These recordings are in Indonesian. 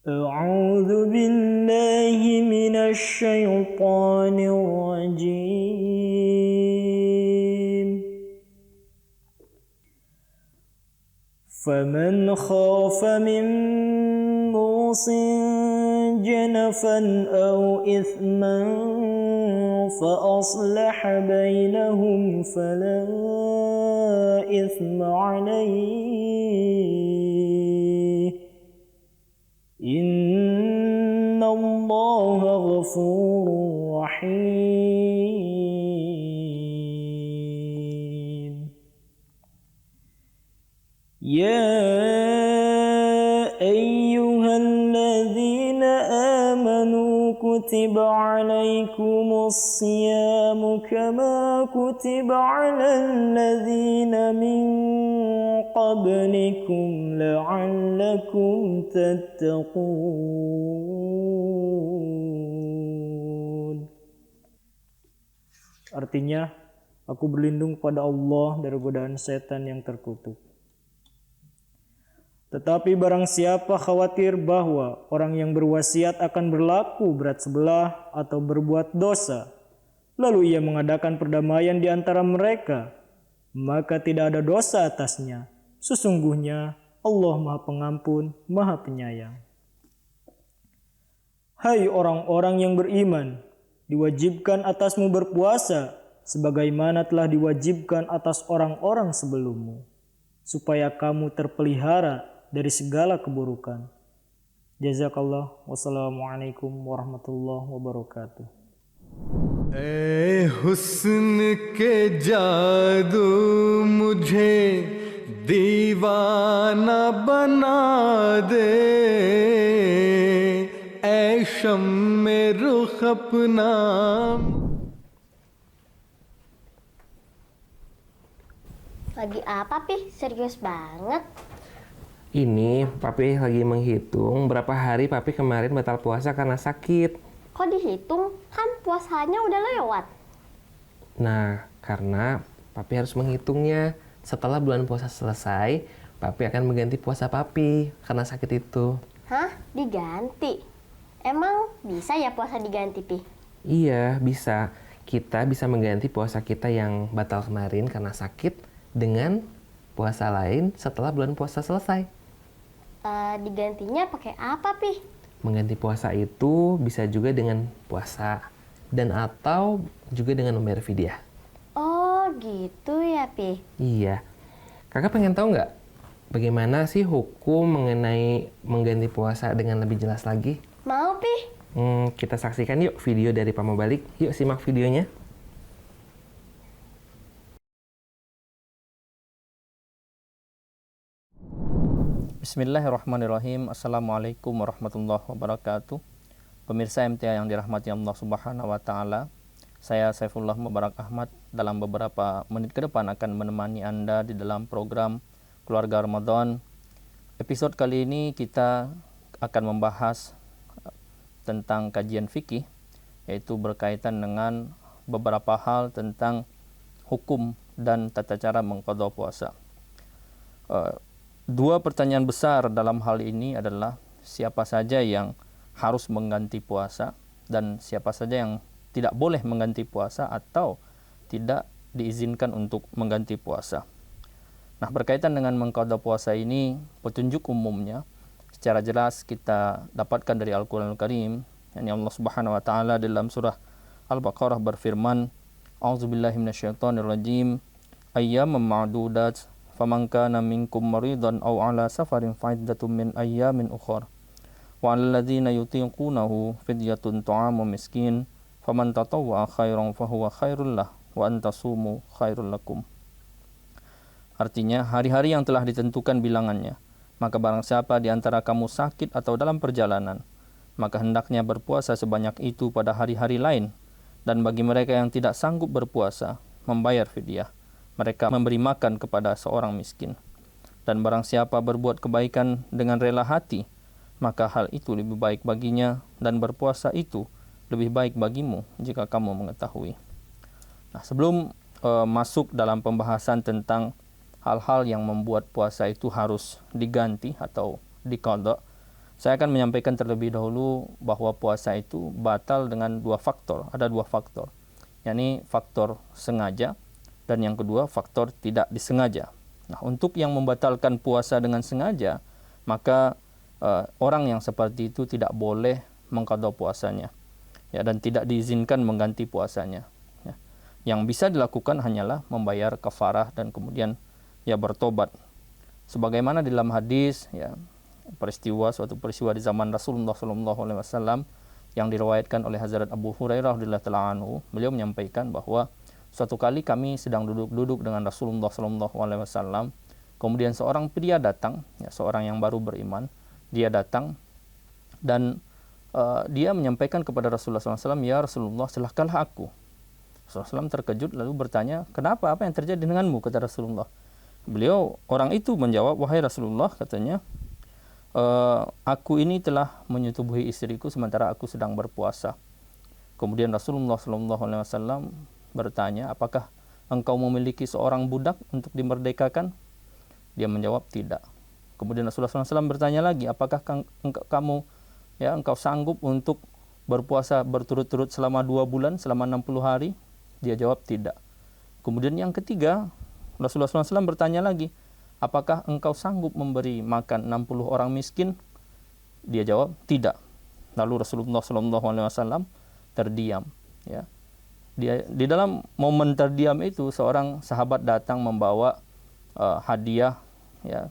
أعوذ بالله من الشيطان الرجيم فمن خاف من موص جنفا أو إثما فأصلح بينهم فلا إثم عليه إن الله غفور رحيم يا أيها الذين آمنوا كتب عليكم الصيام كما كتب على الذين من قبلكم لعلكم تتقون. Artinya, aku berlindung kepada Allah dari godaan setan yang terkutuk. Tetapi barang siapa khawatir bahwa orang yang berwasiat akan berlaku berat sebelah atau berbuat dosa, lalu ia mengadakan perdamaian di antara mereka, maka tidak ada dosa atasnya. Sesungguhnya Allah Maha Pengampun, Maha Penyayang. Hai orang-orang yang beriman, diwajibkan atasmu berpuasa sebagaimana telah diwajibkan atas orang-orang sebelummu, supaya kamu terpelihara dari segala keburukan. Jazakallah. Wassalamualaikum warahmatullahi wabarakatuh. ऐ हुस्न के जादू मुझे दीवाना बना दे ऐ शम्मे रुख अपना. Lagi apa, Pi? Serius banget. Ini Papi lagi menghitung berapa hari Papi kemarin batal puasa karena sakit. Kok dihitung? Kan puasanya udah lewat. Nah, karena Papi harus menghitungnya. Setelah bulan puasa selesai, Papi akan mengganti puasa Papi karena sakit itu. Hah? Diganti? Emang bisa ya puasa diganti, Pi? Iya, bisa. Kita bisa mengganti puasa kita yang batal kemarin karena sakit dengan puasa lain setelah bulan puasa selesai. Digantinya pakai apa, Pi? Mengganti puasa itu bisa juga dengan puasa dan atau juga dengan membayar fidyah. Oh, gitu ya, Pi? Iya. Kakak pengen tahu nggak bagaimana sih hukum mengenai mengganti puasa dengan lebih jelas lagi? Mau, Pi? Kita saksikan yuk video dari Pamobalik. Yuk simak videonya. Bismillahirrahmanirrahim. Assalamualaikum warahmatullahi wabarakatuh. Pemirsa MTA yang dirahmati Allah Subhanahu wa taala. Saya Saifullah Mubarak Ahmad dalam beberapa menit ke depan akan menemani Anda di dalam program Keluarga Ramadan. Episode kali ini kita akan membahas tentang kajian fikih, yaitu berkaitan dengan beberapa hal tentang hukum dan tata cara mengqadha puasa. Dua pertanyaan besar dalam hal ini adalah siapa saja yang harus mengganti puasa dan siapa saja yang tidak boleh mengganti puasa atau tidak diizinkan untuk mengganti puasa. Nah, berkaitan dengan mengqadha puasa ini, petunjuk umumnya secara jelas kita dapatkan dari Al-Qur'anul Karim. Yani Allah Subhanahu wa taala dalam surah Al-Baqarah berfirman, "A'udzubillahi minasyaitonirrajim. Ayyaman ma'dudat. Faman kana minkum maridan aw ala safarin fa'iddatun min ayyamin ukhra. Wa 'alal ladzina yutiqunahu fidyatun ta'amu miskin. Faman tatawwa'a khairan fahuwa khairul lah wa an tasumu khairul lakum." Artinya, hari-hari yang telah ditentukan bilangannya, maka barang siapa di antara kamu sakit atau dalam perjalanan, maka hendaknya berpuasa sebanyak itu pada hari-hari lain. Dan bagi mereka yang tidak sanggup berpuasa, membayar fidyah. Mereka memberi makan kepada seorang miskin. Dan barang siapa berbuat kebaikan dengan rela hati, maka hal itu lebih baik baginya, dan berpuasa itu lebih baik bagimu jika kamu mengetahui. Nah, sebelum masuk dalam pembahasan tentang hal-hal yang membuat puasa itu harus diganti atau diqadha, Saya akan menyampaikan terlebih dahulu bahwa puasa itu batal dengan dua faktor. Ada dua faktor, yakni faktor sengaja dan yang kedua faktor tidak disengaja. Nah, untuk yang membatalkan puasa dengan sengaja, maka orang yang seperti itu tidak boleh mengqadha puasanya, ya, dan tidak diizinkan mengganti puasanya. Ya. Yang bisa dilakukan hanyalah membayar kafarah dan kemudian ya bertobat. Sebagaimana di dalam hadis, ya, suatu peristiwa di zaman Rasulullah SAW yang diriwayatkan oleh Hazrat Abu Hurairah radhiyallahu ta'ala anhu. Beliau menyampaikan bahwa suatu kali kami sedang duduk-duduk dengan Rasulullah SAW, kemudian seorang pria datang, ya, seorang yang baru beriman, dia datang dan dia menyampaikan kepada Rasulullah SAW, "Ya Rasulullah, celakalah aku." Rasulullah SAW terkejut lalu bertanya, "Kenapa? Apa yang terjadi denganmu?" kata Rasulullah. Beliau, orang itu menjawab, "Wahai Rasulullah," katanya, "aku ini telah menyetubuhi istriku sementara aku sedang berpuasa." Kemudian Rasulullah SAW bertanya, "Apakah engkau memiliki seorang budak untuk dimerdekakan?" Dia menjawab, "Tidak." Kemudian Rasulullah SAW bertanya lagi, "Apakah engkau sanggup untuk berpuasa berturut-turut selama 2 bulan, selama 60 hari? Dia jawab, "Tidak." Kemudian yang ketiga, Rasulullah SAW bertanya lagi, "Apakah engkau sanggup memberi makan 60 orang miskin?" Dia jawab, "Tidak." Lalu Rasulullah SAW terdiam. Ya. Di dalam momen terdiam itu, seorang sahabat datang membawa hadiah, ya,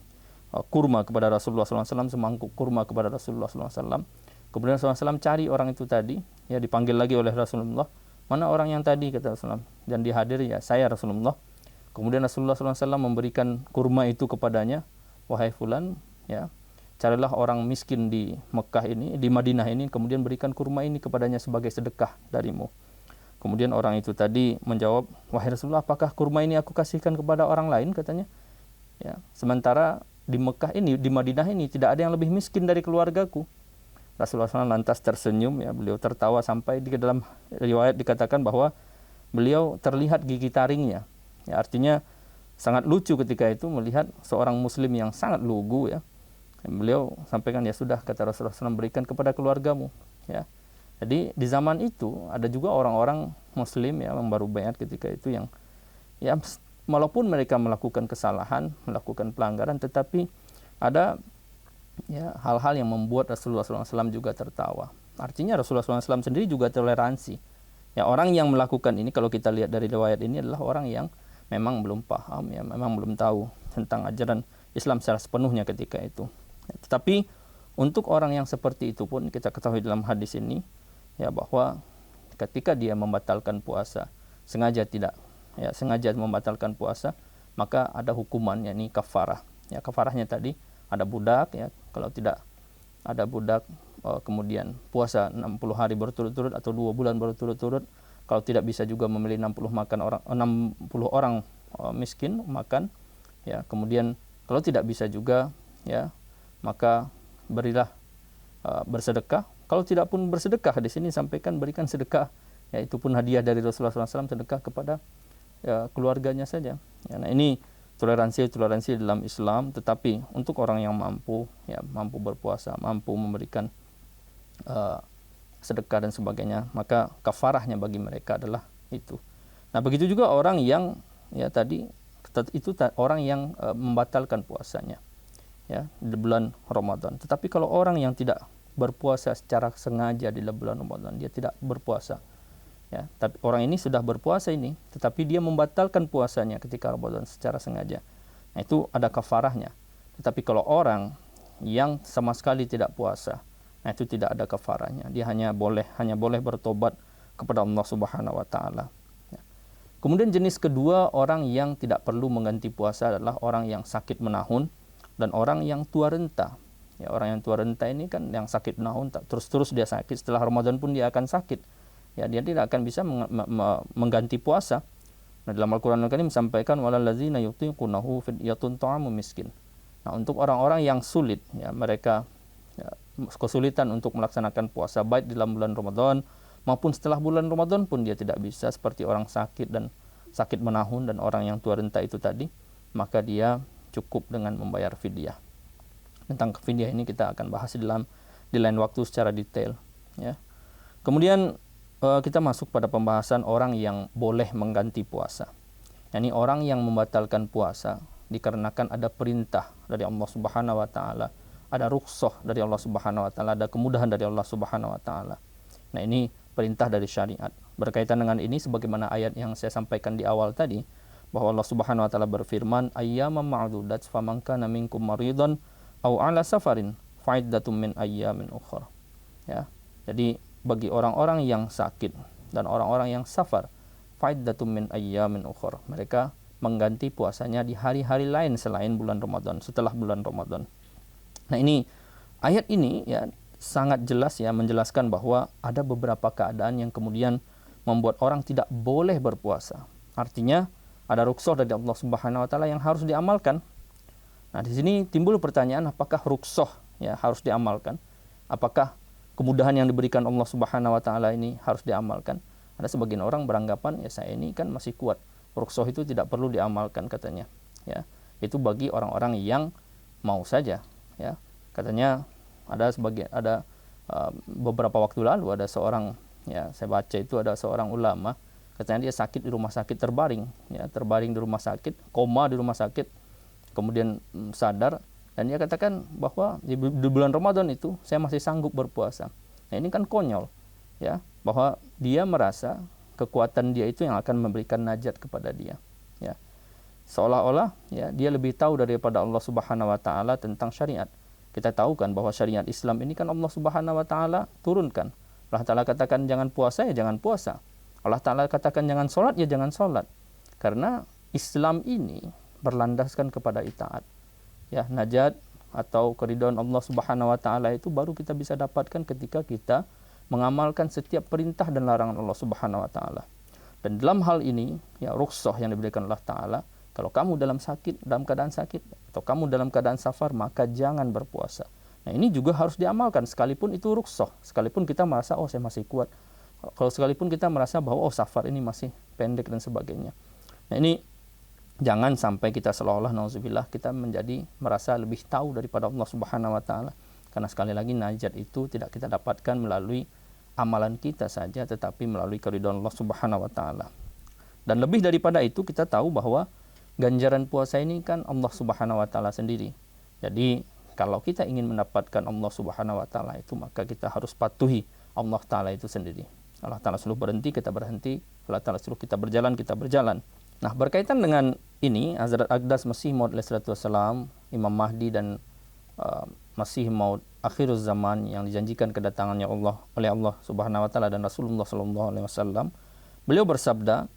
kurma kepada Rasulullah SAW, semangkuk kurma kepada Rasulullah SAW. Kemudian Rasulullah SAW cari orang itu tadi, ya, dipanggil lagi oleh Rasulullah, "Mana orang yang tadi?" kata Rasulullah. Dan dihadir, "Ya, saya Rasulullah." Kemudian Rasulullah SAW memberikan kurma itu kepadanya, "Wahai fulan, ya, carilah orang miskin di Mekah ini, di Madinah ini, kemudian berikan kurma ini kepadanya sebagai sedekah darimu." Kemudian orang itu tadi menjawab, "Wahai Rasulullah, apakah kurma ini aku kasihkan kepada orang lain?" katanya. Ya, sementara di Mekah ini, di Madinah ini tidak ada yang lebih miskin dari keluargaku. Rasulullah SAW lantas tersenyum, ya, beliau tertawa sampai di dalam riwayat dikatakan bahwa beliau terlihat gigi taringnya. Ya, artinya sangat lucu ketika itu melihat seorang muslim yang sangat lugu, ya. Beliau sampaikan, "Ya sudah," kata Rasulullah SAW, "berikan kepada keluargamu." Ya. Jadi di zaman itu ada juga orang-orang muslim, ya, yang baru baiat ketika itu yang, ya, walaupun mereka melakukan kesalahan, melakukan pelanggaran, tetapi ada, ya, hal-hal yang membuat Rasulullah SAW juga tertawa. Artinya Rasulullah SAW sendiri juga toleransi. Ya, orang yang melakukan ini, kalau kita lihat dari riwayat ini, adalah orang yang memang belum paham, ya, memang belum tahu tentang ajaran Islam secara sepenuhnya ketika itu. Ya, tetapi untuk orang yang seperti itu pun kita ketahui dalam hadis ini, ya, bahwa ketika dia membatalkan puasa, sengaja membatalkan puasa, maka ada hukuman, yakni kafarah. Ya, kafarahnya tadi ada budak, ya, kalau tidak ada budak, kemudian puasa 60 hari berturut-turut atau 2 bulan berturut-turut. Kalau tidak bisa juga membeli 60 orang miskin makan, ya. Kemudian kalau tidak bisa juga, ya, maka berilah bersedekah. Kalau tidak pun bersedekah, di sini sampaikan berikan sedekah, ya, itu pun hadiah dari Rasulullah SAW, sedekah kepada, ya, keluarganya saja. Ya, nah, ini toleransi dalam Islam. Tetapi untuk orang yang mampu, ya, mampu berpuasa, mampu memberikan sedekah dan sebagainya, maka kafarahnya bagi mereka adalah itu. Nah, begitu juga orang yang, ya, tadi itu orang yang membatalkan puasanya, ya, di bulan Ramadan. Tetapi kalau orang yang tidak berpuasa secara sengaja di bulan Ramadan, dia tidak berpuasa, ya, tapi orang ini sudah berpuasa ini, tetapi dia membatalkan puasanya ketika Ramadan secara sengaja. Nah, itu ada kafarahnya. Tetapi kalau orang yang sama sekali tidak puasa, nah, itu tidak ada kafarahnya. Dia hanya boleh bertobat kepada Allah Subhanahu wa taala. Ya. Kemudian jenis kedua orang yang tidak perlu mengganti puasa adalah orang yang sakit menahun dan orang yang tua renta. Ya, orang yang tua renta ini kan yang sakit menahun, terus-terus dia sakit, setelah Ramadan pun dia akan sakit. Ya, dia tidak akan bisa mengganti puasa. Nah, dalam Al-Qur'an Al-Karim disampaikan, walallazina yutiqunahu fidyatun ta'amu miskin. Nah, untuk orang-orang yang sulit, ya, mereka, ya, kesulitan untuk melaksanakan puasa baik di dalam bulan Ramadan maupun setelah bulan Ramadan pun dia tidak bisa, seperti orang sakit dan sakit menahun dan orang yang tua renta itu tadi, maka dia cukup dengan membayar fidyah. Tentang fidyah ini kita akan bahas di lain waktu secara detail, ya. Kemudian kita masuk pada pembahasan orang yang boleh mengganti puasa. Yani orang yang membatalkan puasa dikarenakan ada perintah dari Allah Subhanahu wa taala, ada rukhsah dari Allah Subhanahu wa taala, ada kemudahan dari Allah Subhanahu wa taala. Nah, ini perintah dari syariat. Berkaitan dengan ini sebagaimana ayat yang saya sampaikan di awal tadi, bahwa Allah Subhanahu wa taala berfirman, ayyaman ma'dudat faman kana minkum maridan aw ala safarin fa'iddatum min ayyamin ukhra. Ya. Jadi bagi orang-orang yang sakit dan orang-orang yang safar, fa'iddatum min ayyamin ukhra. Mereka mengganti puasanya di hari-hari lain selain bulan Ramadan, setelah bulan Ramadan. Nah, ini ayat ini ya sangat jelas ya menjelaskan bahwa ada beberapa keadaan yang kemudian membuat orang tidak boleh berpuasa. Artinya ada rukhsah dari Allah Subhanahu wa taala yang harus diamalkan. Nah, di sini timbul pertanyaan, apakah rukhsah ya harus diamalkan? Apakah kemudahan yang diberikan Allah Subhanahu wa taala ini harus diamalkan? Ada sebagian orang beranggapan, ya saya ini kan masih kuat, rukhsah itu tidak perlu diamalkan katanya. Ya, itu bagi orang-orang yang mau saja. Ya, katanya ada beberapa waktu lalu ada seorang, ya saya baca itu ada seorang ulama, katanya dia sakit di rumah sakit, terbaring di rumah sakit, koma di rumah sakit, kemudian sadar, dan dia katakan bahwa di bulan Ramadan itu saya masih sanggup berpuasa. Nah, ini kan konyol, ya, bahwa dia merasa kekuatan dia itu yang akan memberikan najat kepada dia, ya. Seolah-olah ya dia lebih tahu daripada Allah Subhanahu wa taala tentang syariat. Kita tahu kan bahwa syariat Islam ini kan Allah Subhanahu wa taala turunkan. Allah taala katakan jangan puasa, ya jangan puasa. Allah taala katakan jangan sholat, ya jangan sholat. Karena Islam ini berlandaskan kepada itaat. Ya, najat atau keridhaan Allah Subhanahu wa taala itu baru kita bisa dapatkan ketika kita mengamalkan setiap perintah dan larangan Allah Subhanahu wa taala. Dan dalam hal ini, ya rukhsah yang diberikan Allah taala, kalau kamu dalam keadaan sakit atau kamu dalam keadaan safar, maka jangan berpuasa. Nah, ini juga harus diamalkan sekalipun itu rukhsah, sekalipun kita merasa oh saya masih kuat. Kalau sekalipun kita merasa bahwa oh safar ini masih pendek dan sebagainya. Nah, ini jangan sampai kita seolah-olah nauzubillah kita menjadi merasa lebih tahu daripada Allah Subhanahu wa taala. Karena sekali lagi najat itu tidak kita dapatkan melalui amalan kita saja, tetapi melalui keridhaan Allah Subhanahu wa taala. Dan lebih daripada itu kita tahu bahwa ganjaran puasa ini kan Allah Subhanahu wa taala sendiri. Jadi kalau kita ingin mendapatkan Allah Subhanahu wa taala itu, maka kita harus patuhi Allah taala itu sendiri. Allah taala suruh berhenti, kita berhenti. Allah taala suruh kita berjalan. Nah, berkaitan dengan ini, Hazrat Aqdas Masih Maud alaihi salatu wassalam, Imam Mahdi dan Masih Maud akhirul zaman yang dijanjikan kedatangannya oleh Allah Subhanahu wa taala dan Rasulullah sallallahu alaihi wasallam, beliau bersabda,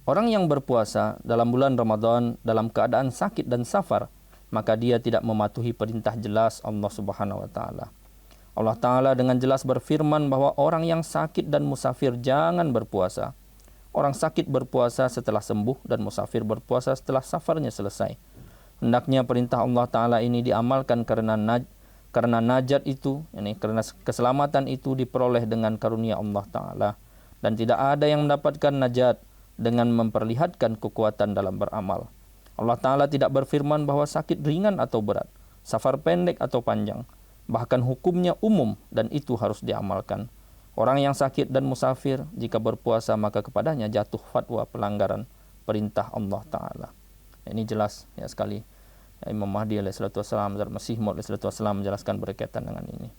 orang yang berpuasa dalam bulan Ramadan dalam keadaan sakit dan safar, maka dia tidak mematuhi perintah jelas Allah Subhanahu wa taala. Allah taala dengan jelas berfirman bahwa orang yang sakit dan musafir jangan berpuasa. Orang sakit berpuasa setelah sembuh dan musafir berpuasa setelah safarnya selesai. Hendaknya perintah Allah taala ini diamalkan karena najat itu, karena keselamatan itu diperoleh dengan karunia Allah taala, dan tidak ada yang mendapatkan najat dengan memperlihatkan kekuatan dalam beramal. Allah taala tidak berfirman bahwa sakit ringan atau berat, safar pendek atau panjang, bahkan hukumnya umum dan itu harus diamalkan. Orang yang sakit dan musafir jika berpuasa maka kepadanya jatuh fatwa pelanggaran perintah Allah taala. Ini jelas ya sekali. Imam Mahdi alaihi salatu wassalam, Masih Maud alaihi salatu wassalam menjelaskan berkaitan dengan ini.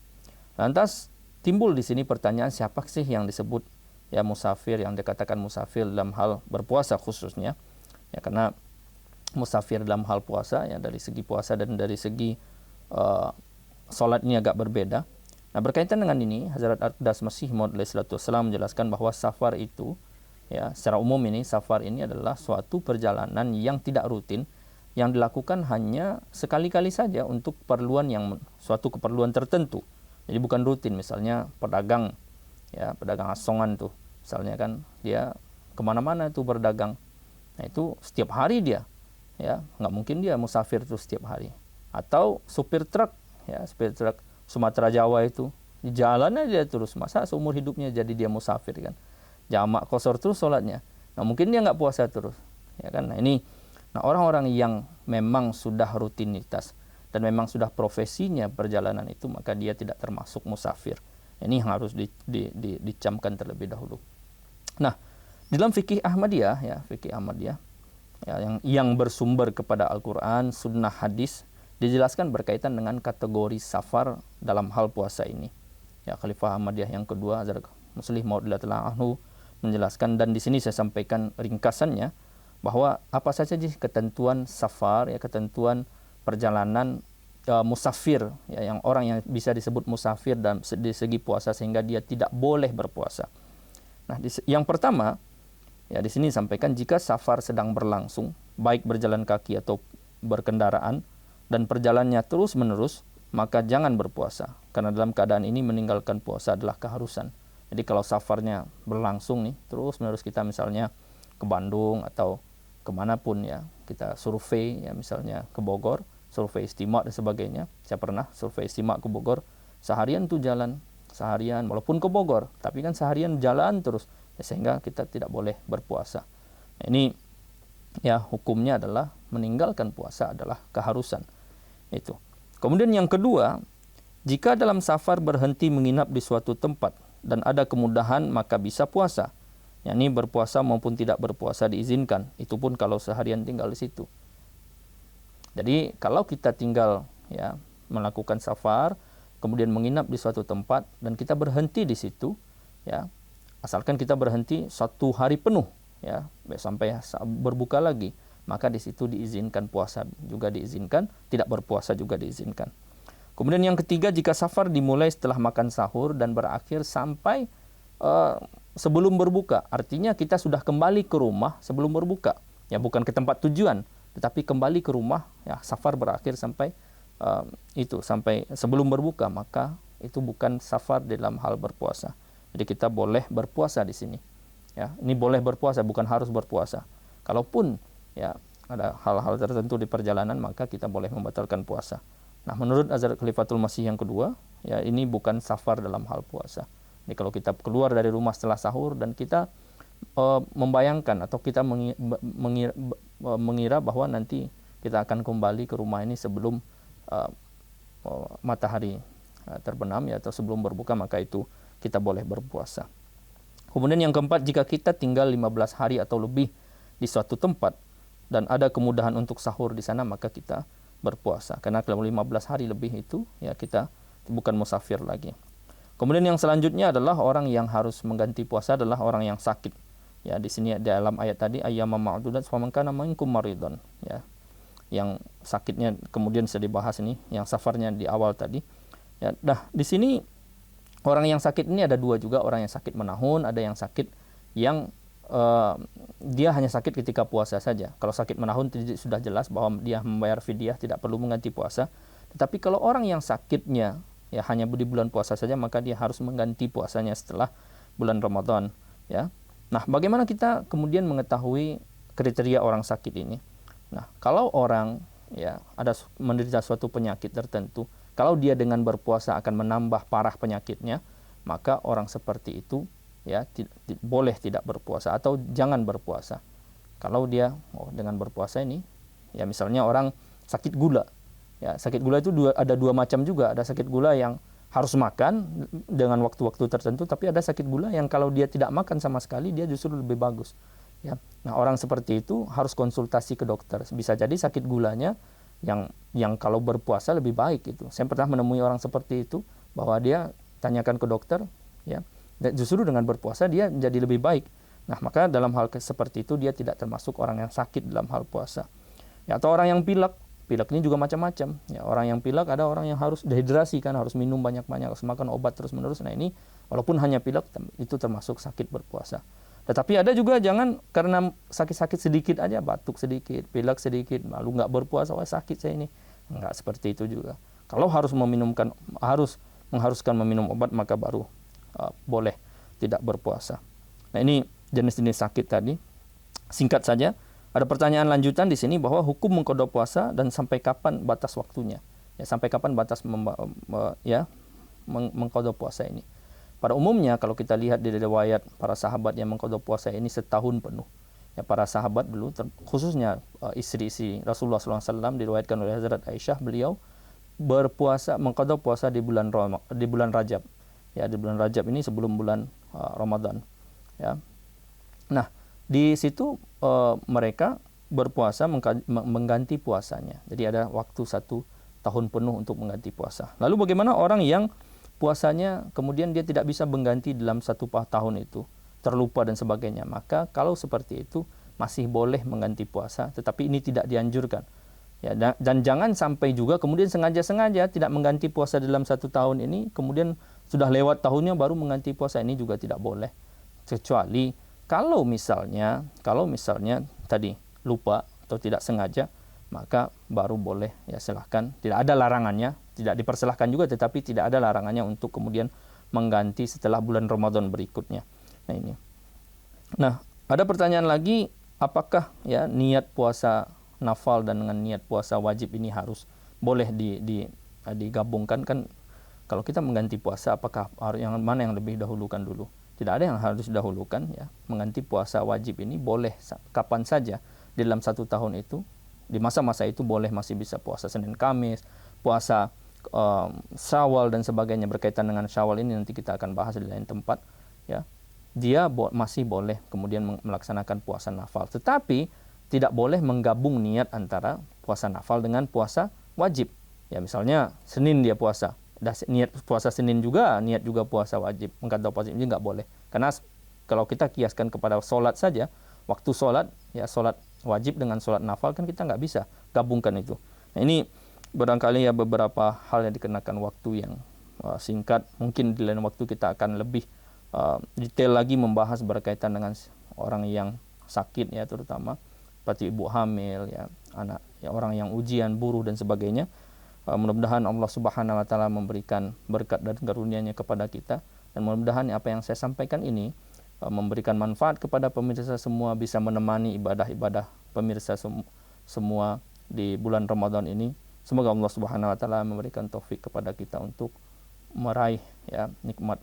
Lantas timbul di sini pertanyaan, siapa sih yang disebut ya musafir, yang dikatakan musafir dalam hal berpuasa khususnya? Ya, karena musafir dalam hal puasa ya dari segi puasa dan dari segi salat ini agak berbeda. Nah, berkaitan dengan ini, Hazrat Aqdas Masih Maud alaihi salatu wassalam menjelaskan bahwa safar itu ya secara umum ini safar ini adalah suatu perjalanan yang tidak rutin, yang dilakukan hanya sekali-kali saja untuk suatu keperluan tertentu. Jadi bukan rutin, misalnya pedagang asongan tuh, misalnya kan dia kemana-mana itu berdagang. Nah, itu setiap hari dia, ya nggak mungkin dia musafir tuh setiap hari. Atau supir truk Sumatera Jawa itu di jalannya dia terus, masa seumur hidupnya jadi dia musafir kan? Jamak kosor terus sholatnya. Nah, mungkin dia nggak puasa terus, ya kan? Nah, orang-orang yang memang sudah rutinitas dan memang sudah profesinya perjalanan itu, maka dia tidak termasuk musafir. Ini yang harus dicamkan terlebih dahulu. Nah, dalam fikih Ahmadiyah ya, yang bersumber kepada Al-Qur'an, sunnah, hadis, dijelaskan berkaitan dengan kategori safar dalam hal puasa ini. Ya, Khalifah Ahmadiyah yang kedua, Hazrat Muslih Maud anhu menjelaskan, dan di sini saya sampaikan ringkasannya, bahwa apa saja sih ketentuan safar, ya, ketentuan perjalanan musafir, ya, yang orang yang bisa disebut musafir dan di segi puasa sehingga dia tidak boleh berpuasa. Nah, yang pertama, ya, di sini sampaikan jika safar sedang berlangsung, baik berjalan kaki atau berkendaraan, dan perjalanannya terus menerus, maka jangan berpuasa, karena dalam keadaan ini meninggalkan puasa adalah keharusan. Jadi kalau safarnya berlangsung nih, terus menerus kita misalnya ke Bandung atau kemanapun, ya, kita survei, ya, misalnya ke Bogor, survei istimak dan sebagainya. Saya pernah survei istimak ke Bogor, seharian tuh jalan, seharian, walaupun ke Bogor, tapi kan seharian jalan terus, ya, sehingga kita tidak boleh berpuasa. Nah, ini, ya, hukumnya adalah meninggalkan puasa adalah keharusan. Itu. Kemudian yang kedua, jika dalam safar berhenti menginap di suatu tempat dan ada kemudahan, maka bisa puasa. Yani berpuasa maupun tidak berpuasa diizinkan. Itu pun kalau seharian tinggal di situ. Jadi kalau kita tinggal, ya, melakukan safar, kemudian menginap di suatu tempat dan kita berhenti di situ, ya, asalkan kita berhenti 1 hari penuh, ya, sampai berbuka lagi, maka di situ diizinkan puasa juga diizinkan, tidak berpuasa juga diizinkan. Kemudian yang ketiga, jika safar dimulai setelah makan sahur dan berakhir sampai sebelum berbuka, artinya kita sudah kembali ke rumah sebelum berbuka, ya, bukan ke tempat tujuan, tetapi kembali ke rumah, ya, safar berakhir sampai sampai sebelum berbuka, maka itu bukan safar dalam hal berpuasa. Jadi kita boleh berpuasa di sini, ya, ini boleh berpuasa, bukan harus berpuasa. Kalaupun, ya, ada hal-hal tertentu di perjalanan, maka kita boleh membatalkan puasa. Nah, menurut Hazrat Khalifatul Masih yang kedua, ya, ini bukan safar dalam hal puasa. Jadi kalau kita keluar dari rumah setelah sahur dan kita membayangkan atau kita mengira bahwa nanti kita akan kembali ke rumah ini sebelum matahari terbenam, ya, atau sebelum berbuka, maka itu kita boleh berpuasa. Kemudian yang keempat, jika kita tinggal 15 hari atau lebih di suatu tempat dan ada kemudahan untuk sahur di sana, maka kita berpuasa. Karena kalau 15 hari lebih itu, ya, kita bukan musafir lagi. Kemudian yang selanjutnya adalah orang yang harus mengganti puasa adalah orang yang sakit. Ya, di sini dalam ayat tadi, ayyamam ma'dudat faman kana minkum maridun, ya. Yang sakitnya kemudian sudah dibahas ini, yang safarnya di awal tadi. Ya, nah, di sini orang yang sakit ini ada dua juga, orang yang sakit menahun, ada yang sakit yang dia hanya sakit ketika puasa saja. Kalau sakit menahun sudah jelas bahwa dia membayar fidyah, tidak perlu mengganti puasa. Tetapi kalau orang yang sakitnya, ya, hanya di bulan puasa saja, maka dia harus mengganti puasanya setelah bulan Ramadan, ya. Nah, bagaimana kita kemudian mengetahui kriteria orang sakit ini? Nah, kalau orang, ya, ada menderita suatu penyakit tertentu, kalau dia dengan berpuasa akan menambah parah penyakitnya, maka orang seperti itu, ya, boleh tidak berpuasa atau jangan berpuasa. Kalau dia dengan berpuasa ini, ya, misalnya orang sakit gula, ya, sakit gula itu ada dua macam juga. Ada sakit gula yang harus makan dengan waktu-waktu tertentu, tapi ada sakit gula yang kalau dia tidak makan sama sekali, dia justru lebih bagus, ya. Nah, orang seperti itu harus konsultasi ke dokter. Bisa jadi sakit gulanya yang kalau berpuasa lebih baik itu. Saya pernah menemui orang seperti itu, bahwa dia tanyakan ke dokter, ya, dan justru dengan berpuasa dia jadi lebih baik. Nah, maka dalam hal seperti itu dia tidak termasuk orang yang sakit dalam hal puasa. Ya, atau orang yang pilek ini juga macam-macam. Ya, orang yang pilek, ada orang yang harus dehidrasi, kan, harus minum banyak-banyak, harus makan obat terus-menerus. Nah, ini walaupun hanya pilek itu termasuk sakit berpuasa. Tetapi ada juga jangan karena sakit-sakit sedikit aja, batuk sedikit, pilek sedikit, lalu nggak berpuasa, wah sakit saya ini. Nggak seperti itu juga. Kalau harus mengharuskan meminum obat, maka baru boleh tidak berpuasa. Nah, ini jenis-jenis sakit tadi. Singkat saja, ada pertanyaan lanjutan di sini bahwa hukum mengqadha puasa dan sampai kapan batas waktunya. Ya, sampai kapan batas mengqadha puasa ini. Pada umumnya kalau kita lihat di riwayat para sahabat yang mengqadha puasa ini setahun penuh. Ya, para sahabat dulu, khususnya istri-istri Rasulullah SAW, diriwayatkan oleh Hazrat Aisyah, beliau berpuasa, mengqadha puasa di bulan Rajab. Ya, di bulan Rajab ini sebelum bulan Ramadan. Ya. Nah, di situ mereka berpuasa mengganti puasanya. Jadi ada waktu 1 tahun penuh untuk mengganti puasa. Lalu bagaimana orang yang puasanya kemudian dia tidak bisa mengganti dalam 1 tahun itu, terlupa dan sebagainya? Maka kalau seperti itu masih boleh mengganti puasa, tetapi ini tidak dianjurkan. Ya, dan jangan sampai juga kemudian sengaja-sengaja tidak mengganti puasa dalam 1 tahun ini, kemudian sudah lewat tahunnya baru mengganti puasa, ini juga tidak boleh. Kecuali kalau misalnya tadi lupa atau tidak sengaja, maka baru boleh, ya silahkan. Tidak ada larangannya, tidak dipersilahkan juga, tetapi tidak ada larangannya untuk kemudian mengganti setelah bulan Ramadan berikutnya. Nah ini. Nah, ada pertanyaan lagi, apakah ya niat puasa nafal dan dengan niat puasa wajib ini harus boleh digabungkan? Kan kalau kita mengganti puasa, apakah yang mana yang lebih dahulukan dulu? Tidak ada yang harus didahulukan, ya. Mengganti puasa wajib ini boleh kapan saja dalam 1 tahun itu. Di masa-masa itu boleh, masih bisa puasa Senin Kamis, puasa Syawal dan sebagainya. Berkaitan dengan Syawal ini nanti kita akan bahas di lain tempat, ya. Dia masih boleh kemudian melaksanakan puasa nafal, tetapi tidak boleh menggabung niat antara puasa nafal dengan puasa wajib. Ya, misalnya Senin dia puasa, niat puasa Senin juga, niat juga puasa wajib, mengqadha puasa ini nggak boleh. Karena kalau kita kiaskan kepada sholat saja, waktu sholat, ya sholat wajib dengan sholat nafal kan kita nggak bisa gabungkan itu. Nah, ini barangkali ya beberapa hal yang dikenakan waktu yang singkat. Mungkin di lain waktu kita akan lebih detail lagi membahas berkaitan dengan orang yang sakit, ya, terutama seperti ibu hamil, ya, anak, ya, orang yang ujian, buruh dan sebagainya. Mudah-mudahan Allah Subhanahu wa taala memberikan berkat dan karunia-Nya kepada kita, dan mudah-mudahan apa yang saya sampaikan ini memberikan manfaat kepada pemirsa semua, bisa menemani ibadah-ibadah pemirsa semua di bulan Ramadan ini. Semoga Allah Subhanahu wa taala memberikan taufik kepada kita untuk meraih, ya, nikmat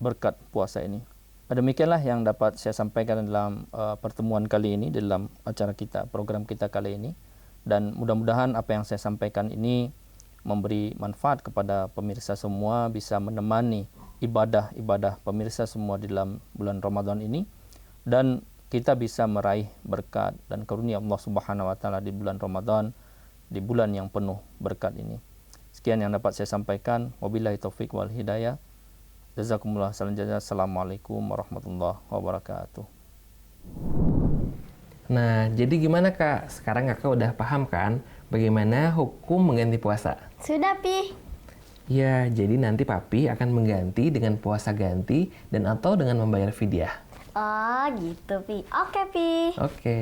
berkat puasa ini. Demikianlah yang dapat saya sampaikan dalam pertemuan kali ini, dalam acara kita, program kita kali ini. Dan mudah-mudahan apa yang saya sampaikan ini memberi manfaat kepada pemirsa semua, bisa menemani ibadah-ibadah pemirsa semua di dalam bulan Ramadan ini, dan kita bisa meraih berkat dan karunia Allah Subhanahu wa taala di bulan Ramadan, di bulan yang penuh berkat ini. Sekian yang dapat saya sampaikan. Wabillahi taufik wal hidayah. Jazakumullah khairan jazaa. Assalamualaikum warahmatullahi wabarakatuh. Nah, jadi gimana Kak? Sekarang Kakak udah paham kan bagaimana hukum mengganti puasa? Sudah, Pi. Ya, jadi nanti Papi akan mengganti dengan puasa ganti dan atau dengan membayar fidyah. Oh, gitu, Pi. Oke, Pi. Oke.